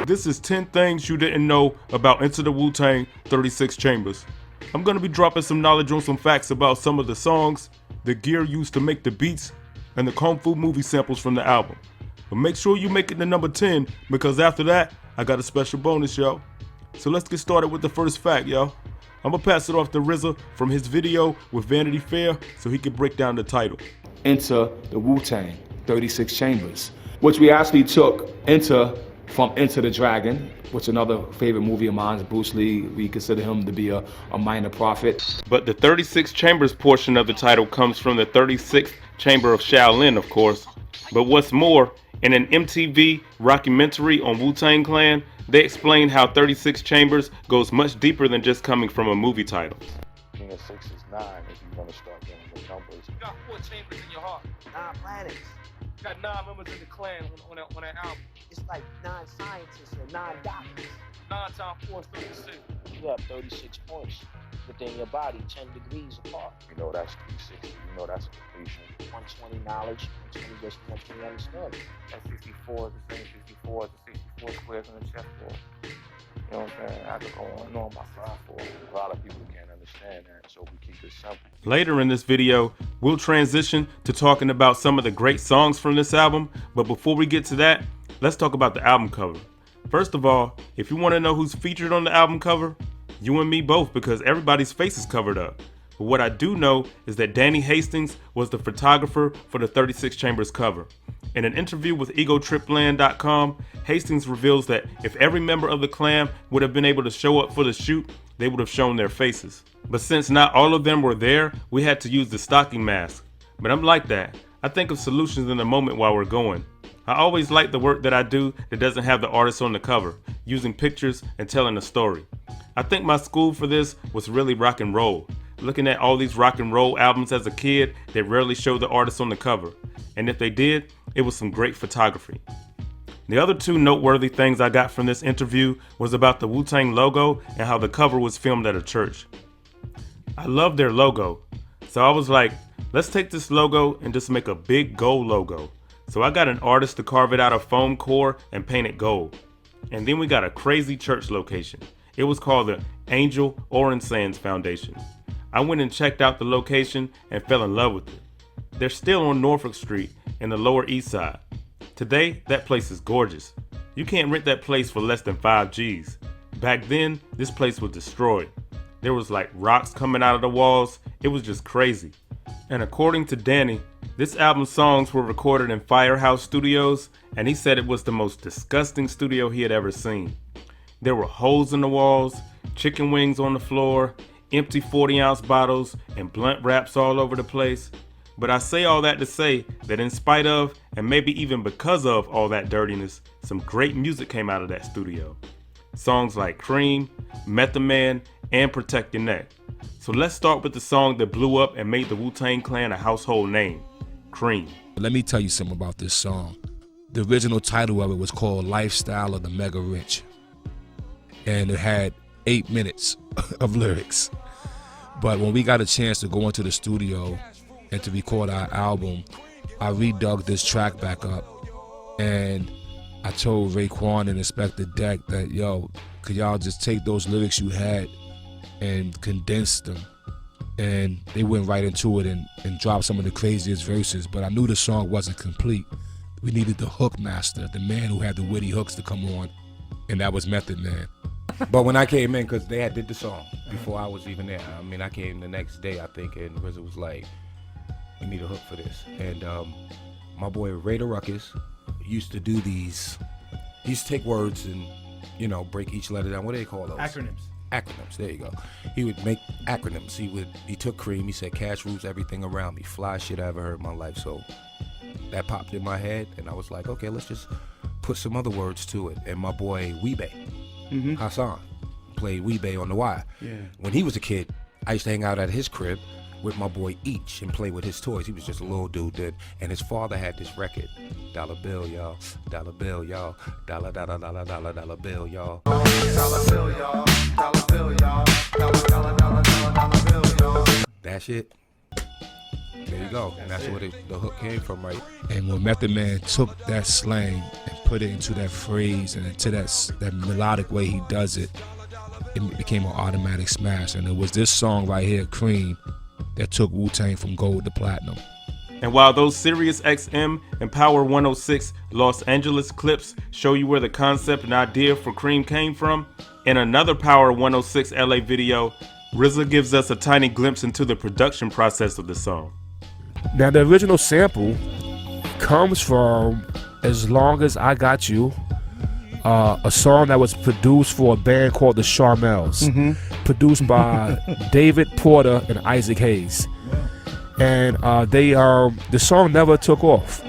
This is 10 things you didn't know about Into the Wu-Tang 36 Chambers. I'm gonna be dropping some knowledge on some facts about some of the songs, the gear used to make the beats, and the Kung Fu movie samples from the album. But make sure you make it to number 10, because after that, I got a special bonus, yo. So let's get started with the first fact, yo. I'm gonna pass it off to RZA from his video with Vanity Fair so he can break down the title. Into the Wu-Tang 36 Chambers, which we actually took from Enter the Dragon, which another favorite movie of mine is Bruce Lee. We consider him to be a minor prophet. But the 36 Chambers portion of the title comes from the 36th Chamber of Shaolin, of course. But what's more, in an MTV rockumentary on Wu-Tang Clan, they explain how 36 Chambers goes much deeper than just coming from a movie title. King of 6 is 9 if you want to start getting the numbers. You got 4 chambers in your heart. 9 planets. You got 9 members in the clan on that album. It's like 9 scientists or 9 doctors. 9 times 4 is 36. You have 36 points within your body, 10 degrees apart. You know that's 360. You know that's a completion. 120 knowledge, 120 just 120 understanding. That 64 is the same 64 as the 64 squares on the chessboard. You know what I'm saying? I could go on and on about 5-4. A lot of people can't understand that, so we keep it simple. Later in this video, we'll transition to talking about some of the great songs from this album, but before we get to that, let's talk about the album cover. First of all, if you want to know who's featured on the album cover, you and me both, because everybody's face is covered up. But what I do know is that Danny Hastings was the photographer for the 36 Chambers cover. In an interview with EgoTripLand.com, Hastings reveals that if every member of the clan would have been able to show up for the shoot, they would have shown their faces. But since not all of them were there, we had to use the stocking mask. But I'm like that. I think of solutions in the moment while we're going. I always like the work that I do that doesn't have the artist on the cover, using pictures and telling a story. I think my school for this was really rock and roll. Looking at all these rock and roll albums as a kid, they rarely showed the artist on the cover. And if they did, it was some great photography. The other 2 noteworthy things I got from this interview was about the Wu-Tang logo and how the cover was filmed at a church. I love their logo, so I was like, let's take this logo and just make a big gold logo. So I got an artist to carve it out of foam core and paint it gold. And then we got a crazy church location. It was called the Angel Orange Sands Foundation. I went and checked out the location and fell in love with it. They're still on Norfolk Street in the Lower East Side. Today, that place is gorgeous. You can't rent that place for less than 5 G's. Back then, this place was destroyed. There was like rocks coming out of the walls. It was just crazy. And according to Danny, this album's songs were recorded in Firehouse Studios, and he said it was the most disgusting studio he had ever seen. There were holes in the walls, chicken wings on the floor, empty 40-ounce bottles, and blunt wraps all over the place. But I say all that to say that in spite of, and maybe even because of all that dirtiness, some great music came out of that studio. Songs like C.R.E.A.M, Method Man, and Protect Your Neck. So let's start with the song that blew up and made the Wu-Tang Clan a household name, C.R.E.A.M. Let me tell you something about this song. The original title of it was called Lifestyle of the Mega Rich. And it had 8 minutes of lyrics. But when we got a chance to go into the studio and to record our album, I redug this track back up, and I told Raekwon and Inspector Deck that, yo, could y'all just take those lyrics you had and condense them? And they went right into it and dropped some of the craziest verses, but I knew the song wasn't complete. We needed the hook master, the man who had the witty hooks to come on, and that was Method Man. But when I came in, because they had did the song before I was even there. I mean, I came the next day, I think, and RZA was like, we need a hook for this. And my boy Ray the Ruckus used to do these. He used to take words and, you know, break each letter down. What do they call those? Acronyms. Acronyms, there you go. He would make acronyms. He took C.R.E.A.M, he said, cash rules everything around me. Fly shit I ever heard in my life. So that popped in my head, and I was like, okay, let's just put some other words to it. And my boy Weebay, Hassan, played Weebay on The Wire. Yeah. When he was a kid, I used to hang out at his crib with my boy Each and play with his toys. He was just a little dude then, and his father had this record, dollar bill y'all, dollar bill y'all, dollar dollar dollar dollar dollar bill y'all, dollar bill y'all, dollar bill y'all, dollar dollar dollar dollar bill y'all. That shit. There you go, and that's where the hook came from, right? And when Method Man took that slang and put it into that phrase and into that melodic way he does it, it became an automatic smash. And it was this song right here, C.R.E.A.M, that took Wu-Tang from gold to platinum. And while those Sirius XM and Power 106 Los Angeles clips show you where the concept and idea for C.R.E.A.M came from, in another Power 106 LA video, RZA gives us a tiny glimpse into the production process of the song. Now the original sample comes from As Long As I Got You, a song that was produced for a band called the C.R.E.A.M, produced by David Porter and Isaac Hayes. And the song never took off,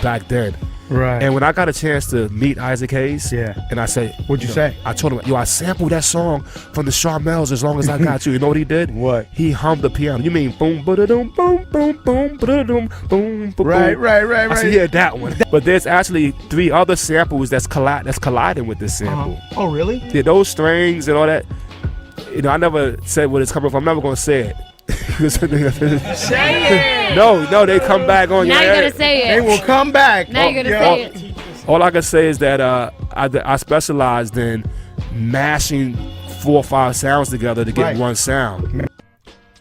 back then. Right. And when I got a chance to meet Isaac Hayes, and I said, What'd you say? I told him, I sampled that song from the C.R.E.A.Ms As Long As I Got You. You know what he did? What? He hummed the piano. You mean boom, ba-da-dum, boom, boom, boom, ba-da-dum, boom, boom. Right. I said, yeah, that one. But there's actually 3 other samples that's colliding with this sample. Oh, really? Yeah, those strings and all that. I never said where it's coming from. I'm never gonna say it. Say it. No, they come back on your Now you're head. gonna say They it. will come back. Now you're gonna say it. All I can say is that I specialized in mashing 4 or 5 sounds together to get one sound.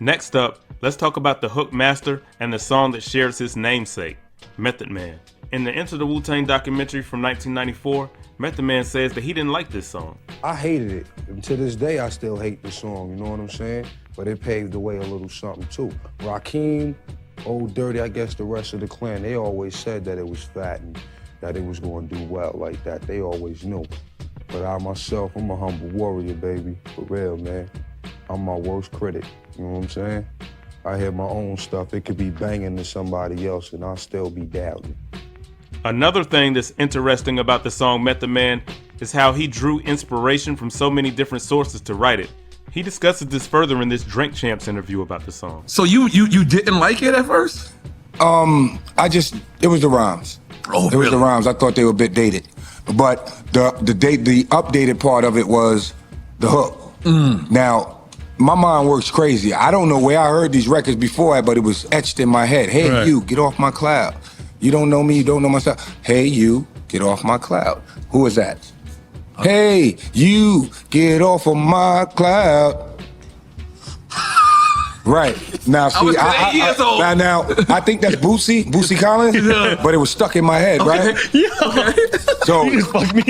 Next up, let's talk about the hook master and the song that shares his namesake, Method Man. In the Enter the Wu-Tang documentary from 1994, Method Man says that he didn't like this song. I hated it. And to this day, I still hate the song, you know what I'm saying? But it paved the way a little something too. Rakim, Old Dirty, I guess the rest of the clan, they always said that it was fat and that it was gonna do well like that. They always knew. But I myself, I'm a humble warrior, baby. For real, man. I'm my worst critic, you know what I'm saying? I hear my own stuff. It could be banging to somebody else and I'll still be doubting. Another thing that's interesting about the song Method Man is how he drew inspiration from so many different sources to write it. He discusses this further in this Drink Champs interview about the song. So you didn't like it at first? It was the rhymes. Oh, it was the rhymes. I thought they were a bit dated. But the updated part of it was the hook. Now, my mind works crazy. I don't know where I heard these records before, but it was etched in my head. Hey, you, get off my cloud. You don't know me, you don't know my stuff. Hey, you, get off my cloud. Who is that? Hey, you, get off of my cloud. Right. Now, see, now, I think that's Boosie Collins, but it was stuck in my head, right? So, You just fucked me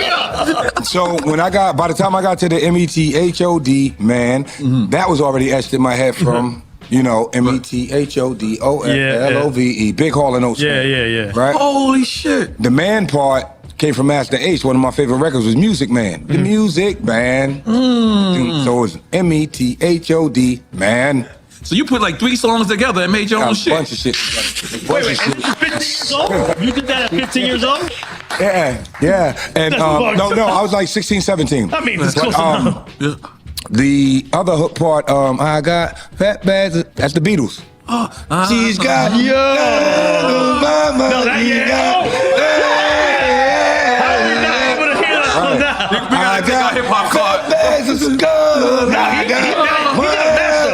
up. So by the time I got to the METHOD, man, that was already etched in my head from, METHODOLOVE, Big Hall and Oates. Yeah. Right? Holy shit. The man part came from Master H. One of my favorite records was Music Man. The Music Man. So it was METHOD, man. So you put like 3 songs together and made your own shit. A bunch of shit. Wait, 15 years old? You did that at 15 years old? Yeah. And I was like 16, 17. I mean, it's close enough. The other hook part, I got fat bags. That's the Beatles. She's got mama. I got hip hop card.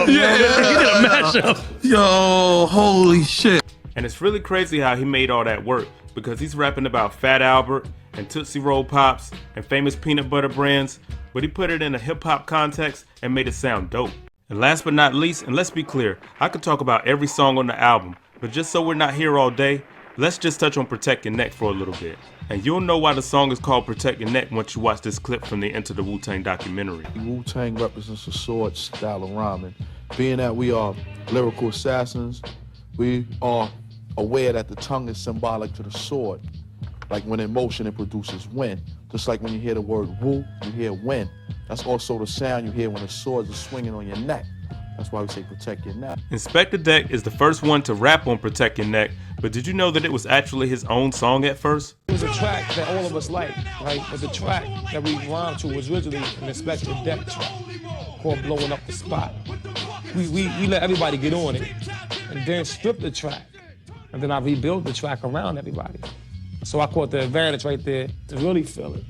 He did a mashup. Yo, holy shit. And it's really crazy how he made all that work, because he's rapping about Fat Albert and Tootsie Roll Pops and famous peanut butter brands, but he put it in a hip hop context and made it sound dope. And last but not least, and let's be clear, I could talk about every song on the album, but just so we're not here all day, let's just touch on Protect Your Neck for a little bit. And you'll know why the song is called Protect Your Neck once you watch this clip from the Enter the Wu-Tang documentary. Wu-Tang represents a sword style of rhyming. Being that we are lyrical assassins, we are aware that the tongue is symbolic to the sword. Like when in motion, it produces wind. Just like when you hear the word woo, you hear wind. That's also the sound you hear when the swords are swinging on your neck. That's why we say protect your neck. Inspector Deck is the first one to rap on Protect Your Neck, but did you know that it was actually his own song at first? It was a track that all of us liked, right? But the track that we rhymed to was originally an Inspector Deck track called Blowing Up the Spot. We let everybody get on it and then strip the track. And then I rebuilt the track around everybody. So I caught the advantage right there to really feel it,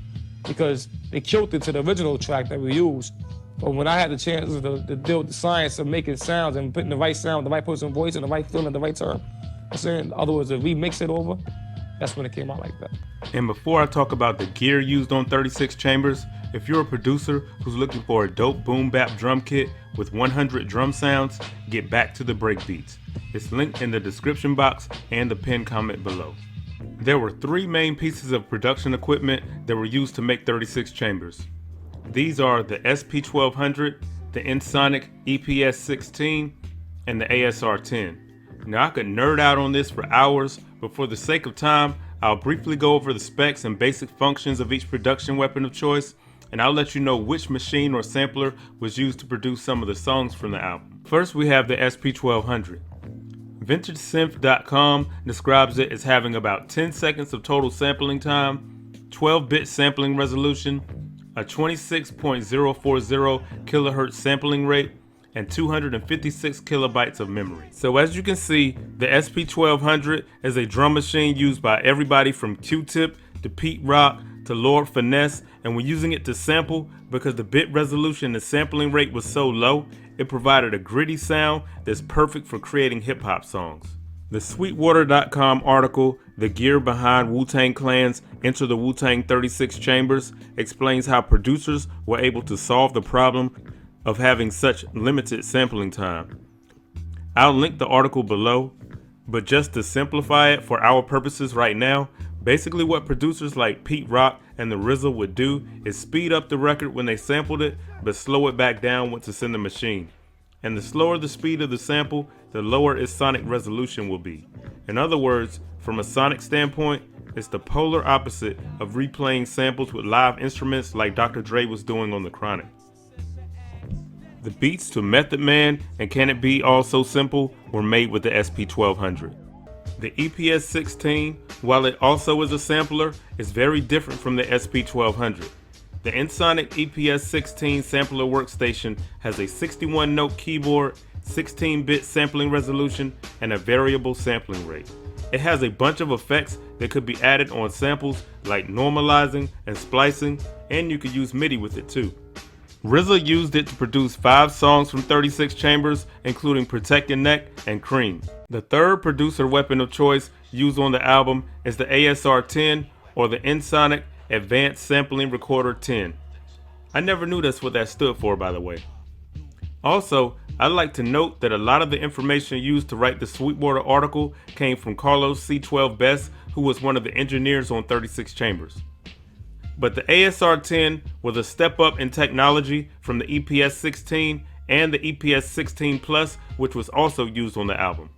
because they killed it to the original track that we used. But when I had the chance to deal with the science of making sounds and putting the right sound, the right person's voice, and the right feeling at the right time, in other words, to remix it over, that's when it came out like that. And before I talk about the gear used on 36 Chambers, if you're a producer who's looking for a dope boom bap drum kit with 100 drum sounds, get back to the breakbeats. It's linked in the description box and the pinned comment below. There were 3 main pieces of production equipment that were used to make 36 Chambers. These are the SP1200, the Ensoniq EPS16, and the ASR10. Now I could nerd out on this for hours, but for the sake of time, I'll briefly go over the specs and basic functions of each production weapon of choice, and I'll let you know which machine or sampler was used to produce some of the songs from the album. First, we have the SP1200. VintageSynth.com describes it as having about 10 seconds of total sampling time, 12-bit sampling resolution, a 26.040 kilohertz sampling rate, and 256 kilobytes of memory. So as you can see, the SP1200 is a drum machine used by everybody from Q-Tip to Pete Rock to Lord Finesse, and when using it to sample, because the bit resolution and sampling rate was so low, it provided a gritty sound that's perfect for creating hip-hop songs. The Sweetwater.com article, The Gear Behind Wu-Tang Clan's Enter the Wu-Tang 36 Chambers, explains how producers were able to solve the problem of having such limited sampling time. I'll link the article below, but just to simplify it for our purposes right now, basically what producers like Pete Rock and the RZA would do is speed up the record when they sampled it, but slow it back down once it's in the machine. And the slower the speed of the sample, the lower its sonic resolution will be. In other words, from a sonic standpoint, it's the polar opposite of replaying samples with live instruments like Dr. Dre was doing on The Chronic. The beats to Method Man and Can It Be All So Simple were made with the SP1200. The EPS16, while it also is a sampler, is very different from the SP1200. The Ensoniq EPS16 sampler workstation has a 61-note keyboard, 16-bit sampling resolution, and a variable sampling rate. It has a bunch of effects that could be added on samples like normalizing and splicing, and you could use MIDI with it too. RZA used it to produce 5 songs from 36 Chambers, including Protect Your Neck and Cream. The third producer weapon of choice used on the album is the ASR10, or the Ensoniq Advanced Sampling Recorder 10. I never knew that's what that stood for, by the way. Also, I'd like to note that a lot of the information used to write the Sweetwater article came from Carlos C12 Best, who was one of the engineers on 36 Chambers. But the ASR10 was a step up in technology from the EPS16 and the EPS16 Plus, which was also used on the album.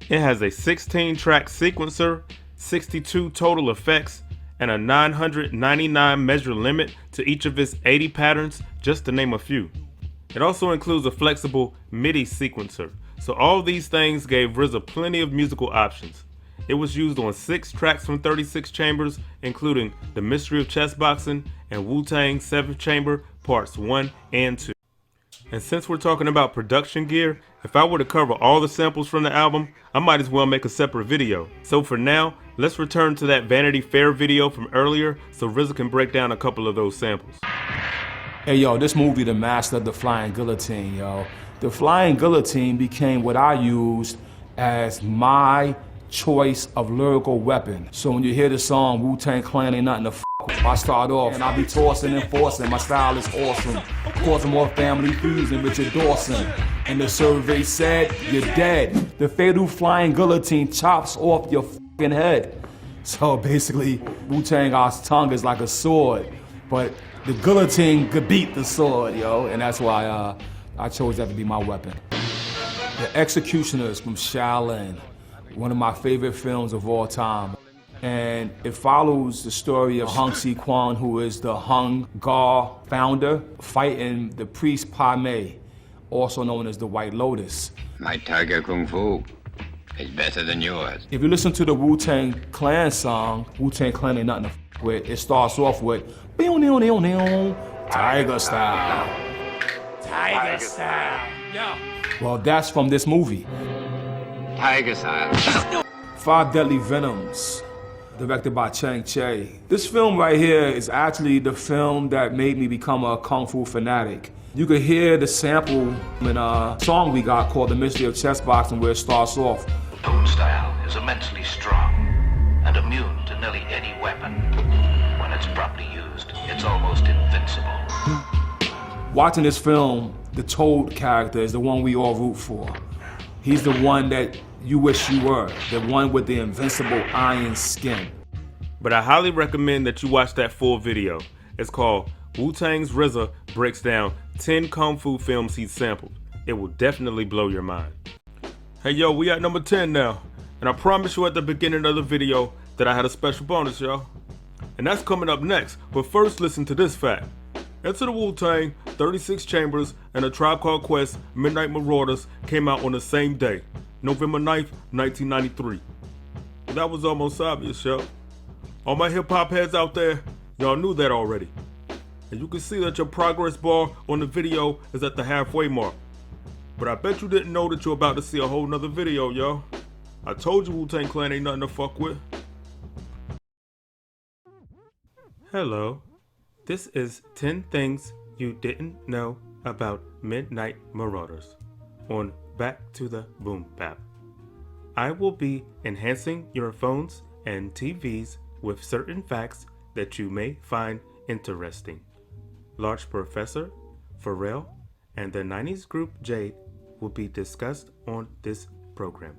It has a 16-track sequencer, 62 total effects, and a 999 measure limit to each of its 80 patterns, just to name a few. It also includes a flexible MIDI sequencer, so all these things gave RZA plenty of musical options. It was used on 6 tracks from 36 Chambers, including The Mystery of Chess Boxing and Wu-Tang 7th Chamber Parts 1 and 2. And since we're talking about production gear, if I were to cover all the samples from the album, I might as well make a separate video. So for now, let's return to that Vanity Fair video from earlier so RZA can break down a couple of those samples. Hey yo, this movie, The Master of the Flying Guillotine, yo. The Flying Guillotine became what I used as my choice of lyrical weapon. So when you hear the song Wu-Tang Clan ain't nothing to f with, I start off and I be tossing and forcing. My style is awesome, causing more family feuds than Richard Dawson. And the survey said you're dead. The fatal flying guillotine chops off your fucking head. So basically, Wu-Tang, our tongue is like a sword, but the guillotine could beat the sword, yo, and that's why I chose that to be my weapon. The Executioners from Shaolin, one of my favorite films of all time. And it follows the story of Hung Si Quan, who is the Hung Gar founder, fighting the priest Pa Mei, also known as the White Lotus. My Tiger Kung Fu is better than yours. If you listen to the Wu-Tang Clan song, Wu-Tang Clan ain't nothing to f with, it starts off with Tiger Style. Tiger Style. Yeah. Well, that's from this movie. Tiger Style. 5 Deadly Venoms, directed by Chang Che. This film right here is actually the film that made me become a Kung Fu fanatic. You could hear the sample in a song we got called The Mystery of Chess Boxing, where it starts off. Tone style is immensely strong and immune to nearly any weapon. When it's properly used, it's almost invincible. Watching this film, the Toad character is the one we all root for. He's the one that you wish you were, the one with the invincible iron skin. But I highly recommend that you watch that full video. It's called Wu-Tang's RZA breaks down 10 Kung Fu films he's sampled. It will definitely blow your mind. Hey yo, we at number 10 now. And I promised you at the beginning of the video that I had a special bonus, y'all. And that's coming up next, but first listen to this fact. Enter the Wu-Tang, 36 Chambers, and A Tribe Called Quest, Midnight Marauders came out on the same day, November 9th, 1993. Well, that was almost obvious, y'all. All my hip-hop heads out there, y'all knew that already. And you can see that your progress bar on the video is at the halfway mark. But I bet you didn't know that you're about to see a whole nother video, y'all. I told you Wu-Tang Clan ain't nothing to fuck with. Hello. This is 10 Things You Didn't Know About Midnight Marauders on Back to the Boom Bap. I will be enhancing your phones and TVs with certain facts that you may find interesting. Large Professor, Pharrell, and the 90s group Jade will be discussed on this program.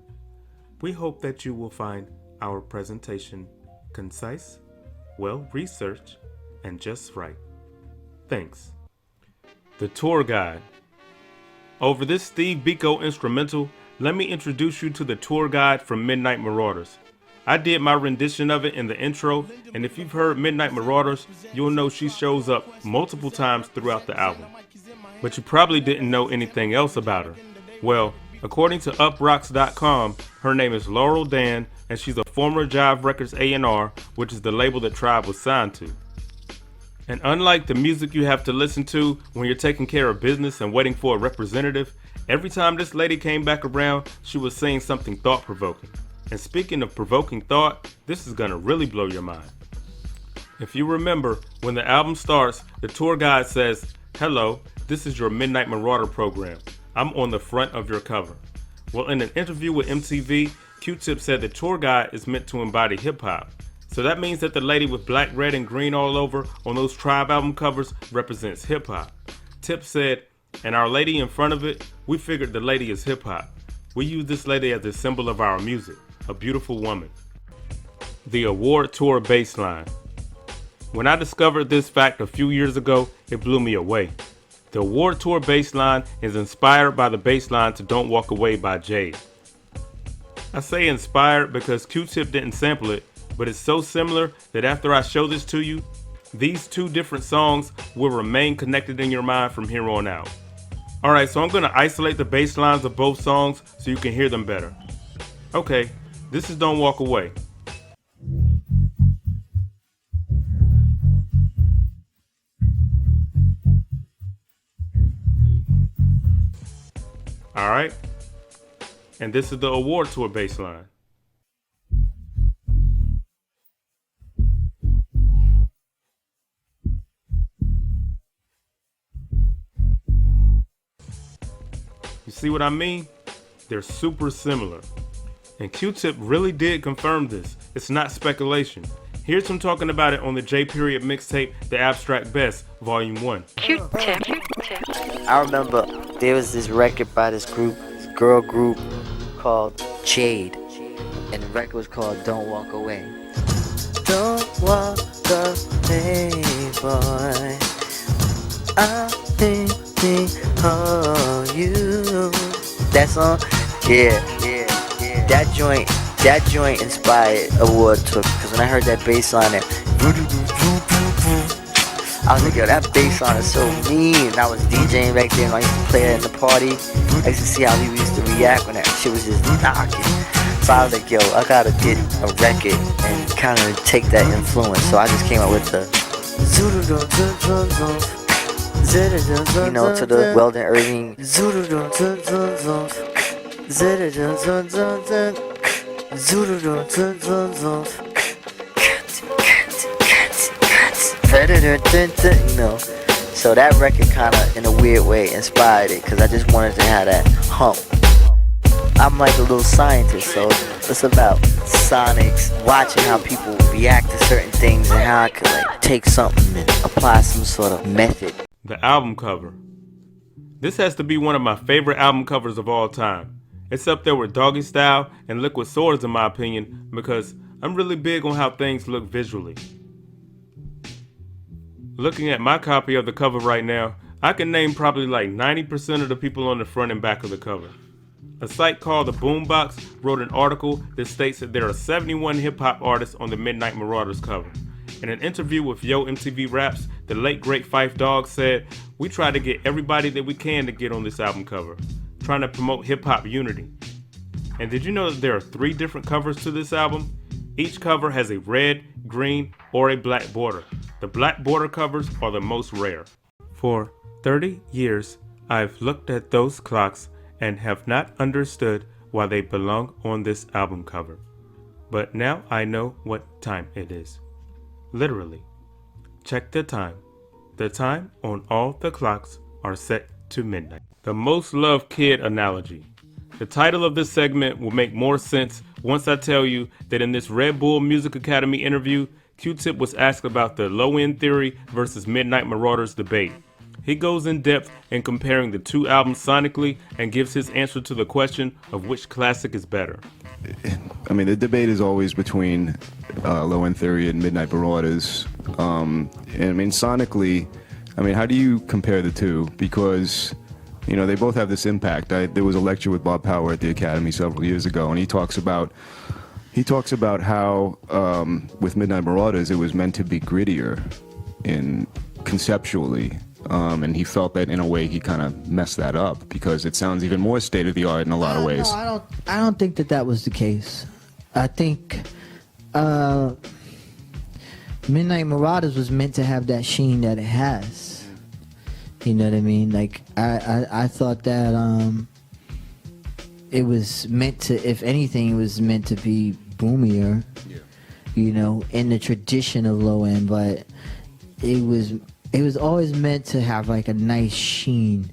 We hope that you will find our presentation concise, well-researched, and just right. Thanks. The Tour Guide. Over this Steve Biko instrumental, let me introduce you to the tour guide from Midnight Marauders. I did my rendition of it in the intro, and if you've heard Midnight Marauders, you'll know she shows up multiple times throughout the album. But you probably didn't know anything else about her. Well, according to uprocks.com, her name is Laurel Dan, and she's a former Jive Records A&R, which is the label that Tribe was signed to. And unlike the music you have to listen to when you're taking care of business and waiting for a representative, every time this lady came back around, she was saying something thought-provoking. And speaking of provoking thought, this is gonna really blow your mind. If you remember, when the album starts, the tour guide says, "Hello, this is your Midnight Marauder program. I'm on the front of your cover." Well, in an interview with MTV, Q-Tip said the tour guide is meant to embody hip-hop. So that means that the lady with black, red, and green all over on those Tribe album covers represents hip-hop. Tip said, and our lady in front of it, we figured the lady is hip-hop. We use this lady as a symbol of our music, a beautiful woman. The Award Tour baseline. When I discovered this fact a few years ago, it blew me away. The Award Tour baseline is inspired by the baseline to Don't Walk Away by Jade. I say inspired because Q-Tip didn't sample it, but it's so similar that after I show this to you, these two different songs will remain connected in your mind from here on out. Alright, so I'm going to isolate the bass lines of both songs so you can hear them better. Okay, this is Don't Walk Away. Alright, and this is the Award Tour bass line. You see what I mean? They're super similar. And Q-Tip really did confirm this. It's not speculation. Here's him talking about it on the J Period mixtape, The Abstract Best, Volume 1. Q-Tip. I remember there was this record by this girl group called Jade. And the record was called Don't Walk Away. Don't walk away, boy. I think of you. That song? Yeah. That joint inspired Award Tour, because when I heard that bass line, I was like, yo, that bass line is so mean. And I was DJing back then, I used to play it in the party. I used to see how we used to react when that shit was just knocking. So I was like, yo, I gotta get a record and kind of take that influence. So I just came up with the, you know, to the Weldon Irving. You know, so that record kind of, in a weird way, inspired it, because I just wanted to have that hump. I'm like a little scientist, so it's about sonics, watching how people react to certain things and how I could like take something and apply some sort of method. The album cover. This has to be one of my favorite album covers of all time. It's up there with Doggy Style and Liquid Swords in my opinion, because I'm really big on how things look visually. Looking at my copy of the cover right now, I can name probably like 90% of the people on the front and back of the cover. A site called The Boombox wrote an article that states that there are 71 hip-hop artists on the Midnight Marauders cover. In an interview with Yo MTV Raps, the late great Phife Dawg said, "We try to get everybody that we can to get on this album cover, trying to promote hip-hop unity." And did you know that there are 3 different covers to this album? Each cover has a red, green, or a black border. The black border covers are the most rare. For 30 years, I've looked at those clocks and have not understood why they belong on this album cover. But now I know what time it is. Literally. Check the time. The time on all the clocks are set to midnight. The most loved kid analogy. The title of this segment will make more sense once I tell you that in this Red Bull Music Academy interview, Q-Tip was asked about the low-end theory versus Midnight Marauders debate. He goes in depth in comparing the 2 albums sonically and gives his answer to the question of which classic is better. I mean, the debate is always between Low End Theory and Midnight Marauders. And I mean, sonically, I mean, how do you compare the two? Because, you know, they both have this impact. There was a lecture with Bob Power at the Academy several years ago, and he talks about how with Midnight Marauders it was meant to be grittier conceptually. And he felt that in a way he kind of messed that up because it sounds even more state of the art in a lot of ways. No, I don't think that was the case. I think Midnight Marauders was meant to have that sheen that it has. You know what I mean? Like I thought that it was meant to, if anything, it was meant to be boomier. Yeah. You know, in the tradition of low end, but it was always meant to have like a nice sheen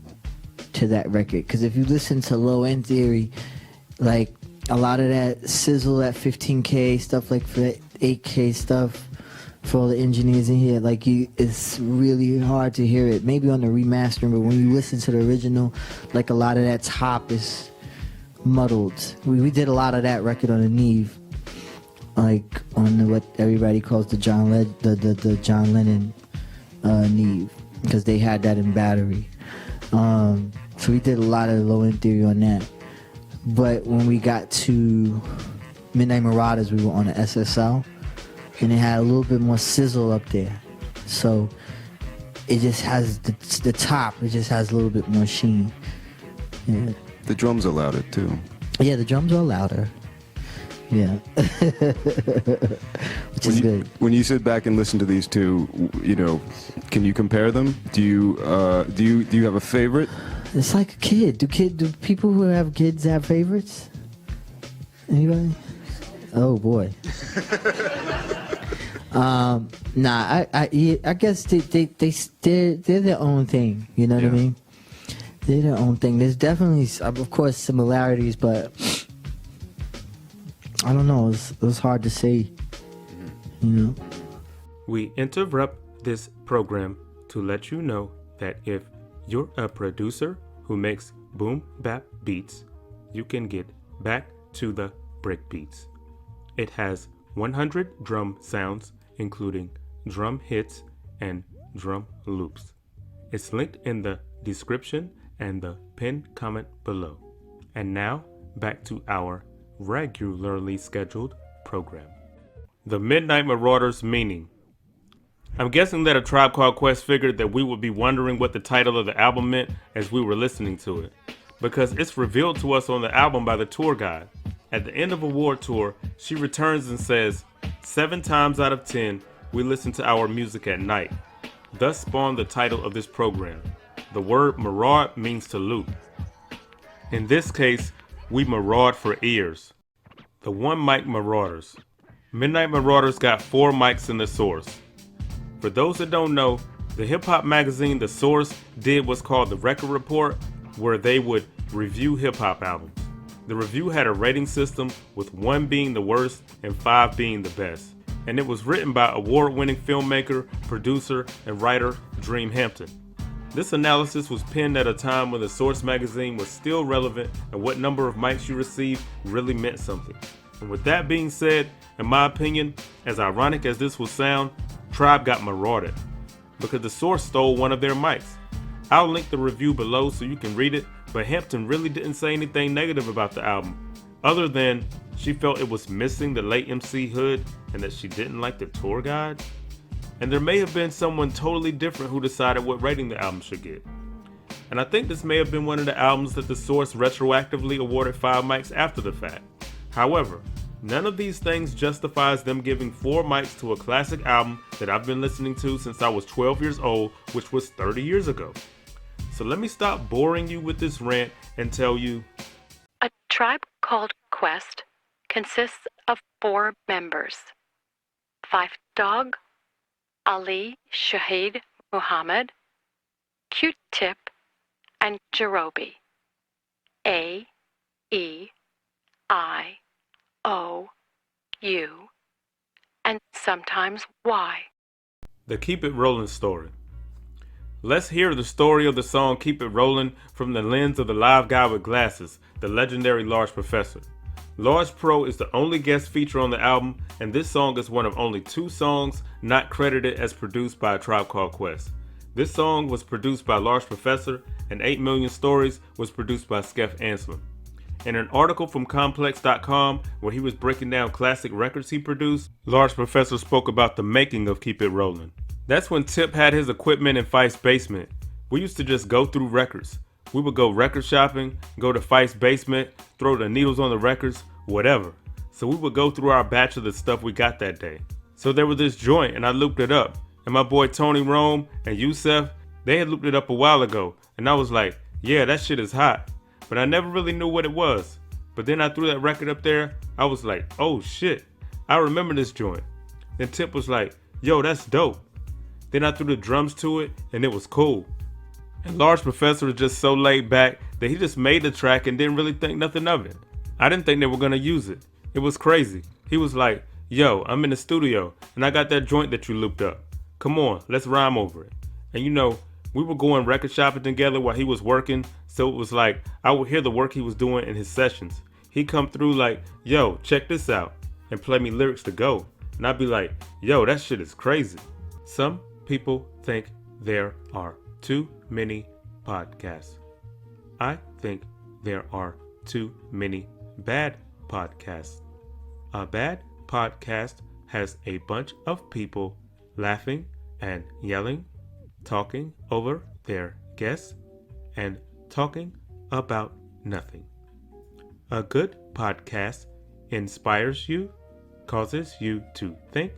to that record. Because if you listen to Low End Theory, like a lot of that sizzle, that 15K stuff, like for that 8K stuff, for all the engineers in here, like it's really hard to hear it. Maybe on the remastering, but when you listen to the original, like a lot of that top is muddled. We did a lot of that record on the Neve, like on what everybody calls the John Lennon Neve, because they had that in Battery. So we did a lot of Low End Theory on that. But when we got to Midnight Marauders, we were on the SSL, and it had a little bit more sizzle up there. So it just has the top, it just has a little bit more sheen. Yeah. The drums are louder too. Yeah, the drums are louder. Yeah. Which is good. When you sit back and listen to these two, you know, can you compare them? Do you have a favorite? It's like a kid. Do people who have kids have favorites? Anybody? Oh boy. I guess they're their own thing. You know what I mean? They're their own thing. There's definitely, of course, similarities, but I don't know. It was hard to say. You know. We interrupt this program to let you know that if you're a producer who makes boom bap beats, you can get back to the brick beats. It has 100 drum sounds, including drum hits and drum loops. It's linked in the description and the pinned comment below. And now, back to our regularly scheduled program. The Midnight Marauders meaning. I'm guessing that A Tribe Called Quest figured that we would be wondering what the title of the album meant as we were listening to it, because it's revealed to us on the album by the tour guide. At the end of a war tour, she returns and says, 7 times out of 10, we listen to our music at night. Thus spawned the title of this program. The word maraud means to loot. In this case, we maraud for ears. The One Mic Marauders. Midnight Marauders got 4 mics in the Source. For those that don't know, the hip-hop magazine The Source did what's called the Record Report, where they would review hip-hop albums. The review had a rating system with 1 being the worst and 5 being the best. And it was written by award-winning filmmaker, producer, and writer Dream Hampton. This analysis was penned at a time when the Source magazine was still relevant and what number of mics you received really meant something. And with that being said, in my opinion, as ironic as this will sound, Tribe got marauded because the Source stole one of their mics. I'll link the review below so you can read it, but Hampton really didn't say anything negative about the album, other than she felt it was missing the late MC Hood and that she didn't like the tour guide. And there may have been someone totally different who decided what rating the album should get. And I think this may have been one of the albums that the Source retroactively awarded 5 mics after the fact. However, none of these things justifies them giving 4 mics to a classic album that I've been listening to since I was 12 years old, which was 30 years ago. So let me stop boring you with this rant and tell you. A Tribe Called Quest consists of 4 members: Phife Dawg, Ali Shaheed Muhammad, Q-Tip, and Jarobi. A, E, I, O, U, and sometimes Y. The Keep It Rollin' story. Let's hear the story of the song Keep It Rollin' from the lens of the live guy with glasses, the legendary Large Professor. Large Pro is the only guest feature on the album, and this song is one of only 2 songs not credited as produced by A Tribe Called Quest. This song was produced by Large Professor, and 8 Million Stories was produced by Skef Anselm. In an article from Complex.com where he was breaking down classic records he produced, Large Professor spoke about the making of Keep It Rollin'. That's when Tip had his equipment in Phife's basement. We used to just go through records. We would go record shopping, go to Phife's basement, throw the needles on the records, whatever. So we would go through our batch of the stuff we got that day. So there was this joint and I looped it up. And my boy Tony Rome and Yusef, they had looped it up a while ago. And I was like, yeah, that shit is hot. But I never really knew what it was. But then I threw that record up there. I was like, oh shit, I remember this joint. Then Tip was like, yo, that's dope. Then I threw the drums to it and it was cool. And Large Professor was just so laid back that he just made the track and didn't really think nothing of it. I didn't think they were gonna use it. It was crazy. He was like, yo, I'm in the studio and I got that joint that you looped up. Come on, let's rhyme over it. And you know, we were going record shopping together while he was working, so it was like I would hear the work he was doing in his sessions. He'd come through like, yo, check this out, and play me lyrics to go. And I'd be like, yo, that shit is crazy. Some people think there are too many podcasts. I think there are too many bad podcasts. A bad podcast has a bunch of people laughing and yelling, talking over their guests, and talking about nothing. A good podcast inspires you, causes you to think,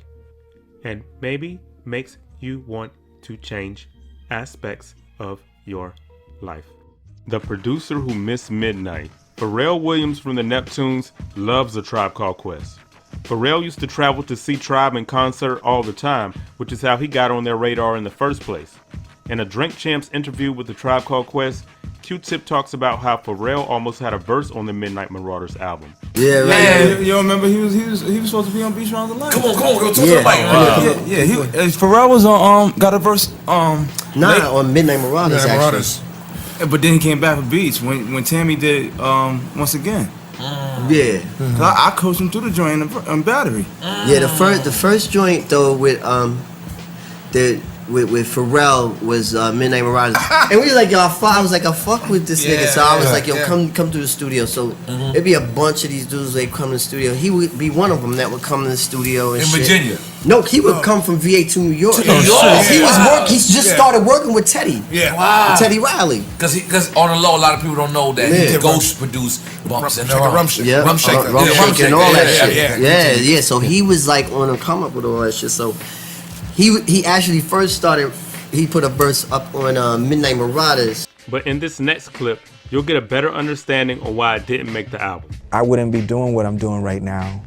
and maybe makes you want to change aspects of your life. The producer who missed midnight. Pharrell Williams from the Neptunes loves A Tribe Called Quest. Pharrell used to travel to see Tribe in concert all the time, which is how he got on their radar in the first place. In a Drink Champs interview with The Tribe Called Quest, Q-Tip talks about how Pharrell almost had a verse on the Midnight Marauders album. Yeah, right. Man, you remember he was supposed to be on Beach Round the Line. Come on, go talk to the mic. Pharrell was on got a verse on Midnight Marauders actually. But then he came back for Beach when Tammy did Once Again. Yeah, I coached him through the joint on Battery. Yeah, the first joint though with Pharrell was Midnight Marauders, and we were like, yo, I was like, I fuck with this nigga, so I was like, yo, come to the studio. So it'd be a bunch of these dudes that come to the studio. He would be one of them that would come to the studio and in shit. Virginia. No, he would come from VA to New York. He just started working with Teddy. Yeah, wow. Teddy Riley. Because on the low, a lot of people don't know that he Ghost produced Bumps and Rum Shaker and all that shit. Yeah. So he was like on a come up with all that shit. So he actually first started. He put a verse up on Midnight Marauders. But in this next clip, you'll get a better understanding on why I didn't make the album. I wouldn't be doing what I'm doing right now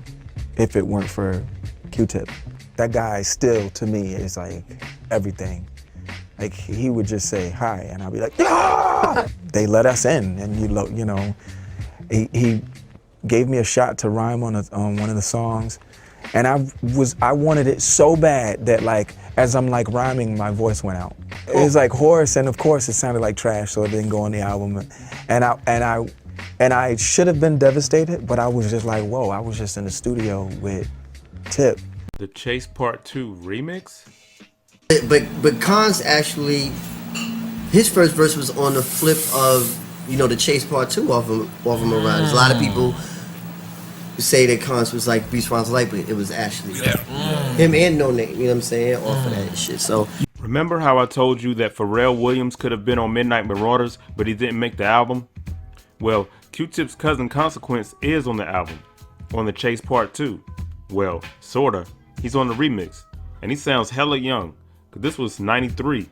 if it weren't for Q-Tip. That guy still, to me, is like everything. Like he would just say hi, and I'd be like, ah! They let us in, and you know, He gave me a shot to rhyme on one of the songs, and I wanted it so bad that like as I'm like rhyming, my voice went out. It was like hoarse, and of course it sounded like trash, so it didn't go on the album. And I should have been devastated, but I was just like, whoa! I was just in the studio with Tip. The Chase Part 2 remix? But Khan's actually, his first verse was on the flip of, you know, the Chase Part 2 off of Marauders. A lot of people say that Khan's was like Beast Round's Light, but it was actually him and No Name, you know what I'm saying, off of that shit. So remember how I told you that Pharrell Williams could have been on Midnight Marauders, but he didn't make the album? Well, Q-Tip's cousin Consequence is on the album, on the Chase Part 2. Well, sorta. He's on the remix, and he sounds hella young, cause this was 93,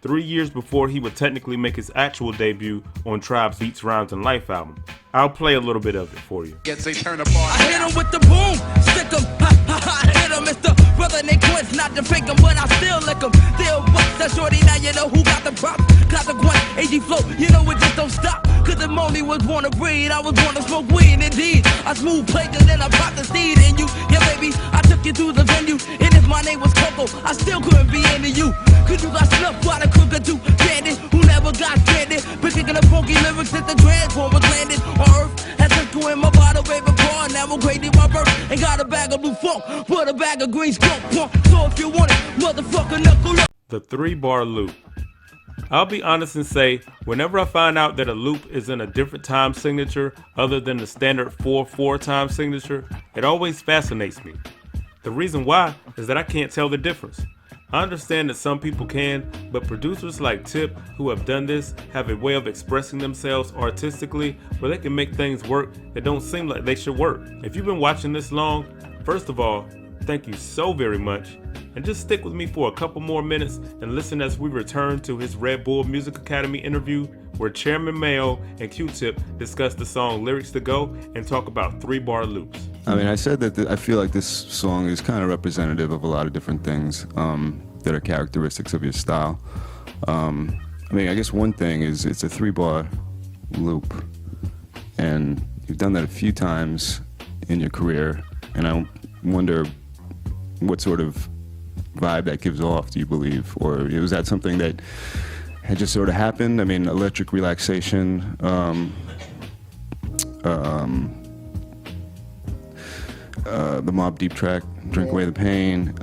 3 years before he would technically make his actual debut on Tribe's Beats, Rhymes, and Life album. I'll play a little bit of it for you. Gets a turn apart. I hit him with the boom, stick him, I hit him, it's the brother named Quince, not to fake him, but I still lick him. Still bust that shorty, now you know who got the prop. Consequence, AG flow, you know it just don't stop. Cause the only was born to breed, I was born to smoke weed, indeed. I smooth played and then I popped the seed in you. Yeah baby, I took you to the venue, and if my name was Coco, I still couldn't be into you. Cause you got snuffed by the crooked two bandit who never got stranded. Been kicking the funky lyrics that the transformers landed on earth. Had to in my bottle, baby car, now I'm grading my birth. And got a bag of blue funk, put a bag of green skunk punk. So if you want it, motherfucker, knuckle up. The 3-bar loop. I'll be honest and say, whenever I find out that a loop is in a different time signature other than the standard 4/4 time signature, it always fascinates me. The reason why is that I can't tell the difference. I understand that some people can, but producers like Tip who have done this have a way of expressing themselves artistically where they can make things work that don't seem like they should work. If you've been watching this long, first of all, thank you so very much. And just stick with me for a couple more minutes and listen as we return to his Red Bull Music Academy interview where Chairman Mayo and Q-Tip discuss the song Lyrics to Go and talk about 3-bar loops. I mean, I said that I feel like this song is kind of representative of a lot of different things that are characteristics of your style. I mean, I guess one thing is it's a 3-bar loop, and you've done that a few times in your career, and I wonder what sort of vibe that gives off, do you believe? Or was that something that had just sort of happened? I mean, Electric Relaxation, the Mobb Deep track, Drink Away the Pain.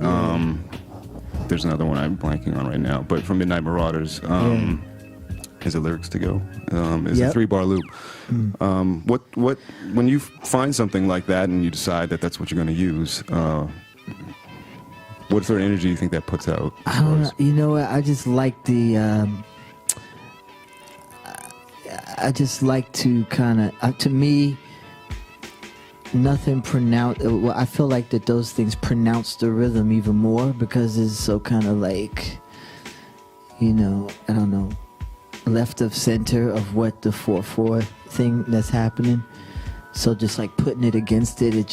There's another one I'm blanking on right now, but from Midnight Marauders. Is it Lyrics to Go? Is a 3-bar loop. What when you find something like that and you decide that that's what you're going to use, what sort of energy do you think that puts out? I don't know. You know what? I just like the. I just like to kind of. To me, nothing pronounced. Well, I feel like that those things pronounce the rhythm even more because it's so kind of like, you know, I don't know, left of center of what the 4/4 thing that's happening. So just like putting it against it, it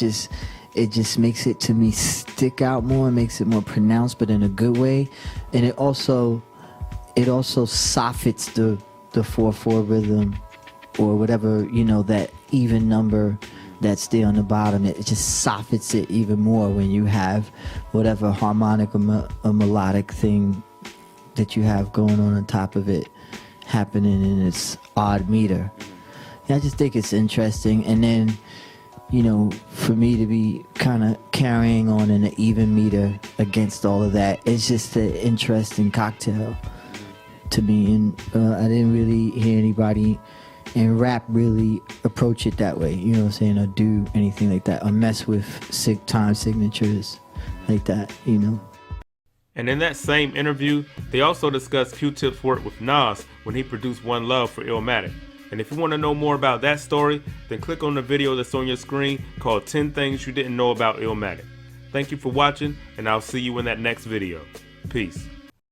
just makes it to me stick out more, makes it more pronounced, but in a good way. And it also soffits the 4/4 rhythm or whatever, you know, that even number that's there on the bottom. It just soffits it even more when you have whatever harmonic or melodic thing that you have going on top of it happening in its odd meter. Yeah, I just think it's interesting. And then, you know, for me to be kind of carrying on in an even meter against all of that, it's just an interesting cocktail to me. And I didn't really hear anybody in rap really approach it that way, you know what I'm saying, or do anything like that, or mess with time signatures like that, you know. And in that same interview, they also discussed Q-Tip's work with Nas when he produced One Love for Illmatic. And if you want to know more about that story, then click on the video that's on your screen called 10 Things You Didn't Know About Illmatic. Thank you for watching, and I'll see you in that next video. Peace.